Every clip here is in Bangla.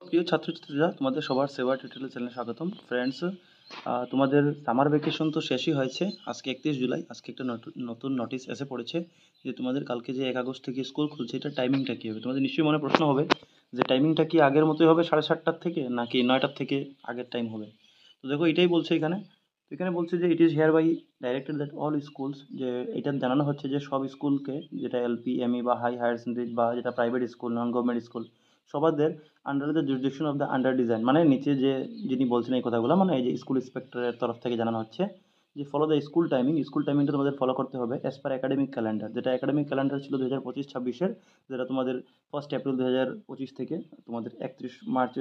প্রিয় ছাত্রছাত্রীরা, তোমাদের সবার সেবা টিউটোরিয়াল চ্যানেলে স্বাগতম। ফ্রেন্ডস, তোমাদের সামার ভ্যাকেশন তো শেষই হয়েছে। আজকে 31 জুলাই। আজকে একটা নতুন নোটিশ এসে পড়েছে যে তোমাদের কালকে যে 1 আগস্ট থেকে স্কুল খুলছে, এটার টাইমিংটা কী হবে। তোমাদের নিশ্চয়ই মনে প্রশ্ন হবে যে টাইমিংটা কি আগের মতোই হবে 7:30টার থেকে, নাকি 9টার থেকে আগের টাইম হবে। তো দেখো, এটাই বলছে এখানে। তো এখানে বলছে যে it is hereby directed that all schools, যে এটা জানানো হচ্ছে যে সব স্কুলকে, যেটা এলপি, এমই বা হায়ার সেকেন্ডারি বা যেটা private school, non government school, সবাদের under the jurisdiction of the under design, মানে নিচে যে যিনি বলছেন এই কথাগুলো, মানে এই যে স্কুল ইন্সপেক্টরের তরফ থেকে জানানো হচ্ছে যে ফলো দ্য স্কুল টাইমিংটা তোমাদের ফলো করতে হবে অ্যাজ পার একাডেমিক ক্যালেন্ডার। যেটা একাডেমিক ক্যালেন্ডার ছিল 2025-26-এর, যেটা তোমাদের 1 এপ্রিল 2025 থেকে তোমাদের 31 মার্চ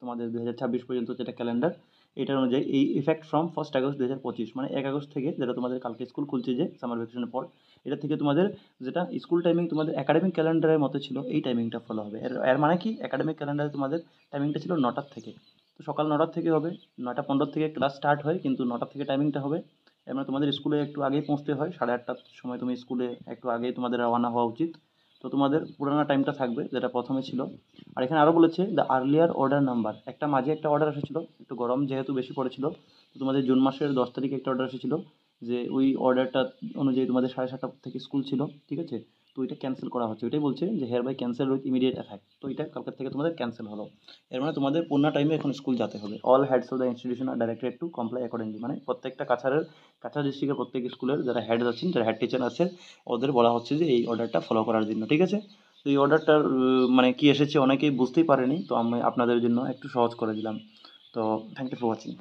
তোমাদের 2026 পর্যন্ত যেটা ক্যালেন্ডার, এটার অনুযায়ী এই ইফেক্ট ফ্রম 1 আগস্ট 2025, মানে 1 আগস্ট থেকে, যেটা তোমাদের কালকে স্কুল খুলছে যে সামার ভ্যাকেশনের পর, এটা থেকে তোমাদের যেটা স্কুল টাইমিং তোমাদের একাডেমিক ক্যালেন্ডারের মতো ছিল, এই টাইমিংটা ফলো হবে। এর মানে কি, একাডেমিক ক্যালেন্ডারে তোমাদের টাইমিংটা ছিল 9টার থেকে। তো সকাল 9টার থেকে হবে, 9টা 15 থেকে ক্লাস স্টার্ট হয়, কিন্তু 9টার থেকে টাইমিংটা হবে। এর মানে তোমাদের স্কুলে একটু আগেই পৌঁছতে হয়, 8:30টার সময় তুমি স্কুলে একটু আগেই তোমাদের রওনা হওয়া উচিত। তো তোমাদের পুরানো টাইমটা থাকবে যেটা প্রথমে ছিল। আর এখানে আরও বলেছে দ্য আর্লিয়ার অর্ডার নাম্বার, একটা মাঝে একটা অর্ডার এসেছিলো, একটু গরম যেহেতু বেশি পড়েছিল, তো তোমাদের জুন মাসের 10 তারিখে একটা অর্ডার এসেছিলো, যে ওই অর্ডারটা অনুযায়ী তোমাদের 7:30টা থেকে স্কুল ছিল, ঠিক আছে। তো এটা ক্যান্সেল করা হচ্ছে, ওইটাই বলছে যে hereby cancel with immediate effect. তো এটা কালকের থেকে তোমাদের ক্যান্সেল হলো। এর মানে তোমাদের পূর্ণ টাইমে এখন স্কুল যেতে হবে। All heads of the institution are directed to comply accordingly, মানে প্রত্যেকটা কাছাড় ডিস্ট্রিক্টের প্রত্যেক স্কুলের যারা হেড আছেন, যারা হেড টিচার আছে, ওদের বলা হচ্ছে যে এই অর্ডারটা ফলো করার জন্য, ঠিক আছে। তো এই অর্ডারটার মানে কি এসেছে অনেকেই বুঝতেই পারেনি, তো আমি আপনাদের জন্য একটু সহজ করে দিলাম। তো থ্যাংক ইউ ফর ওয়াচিং।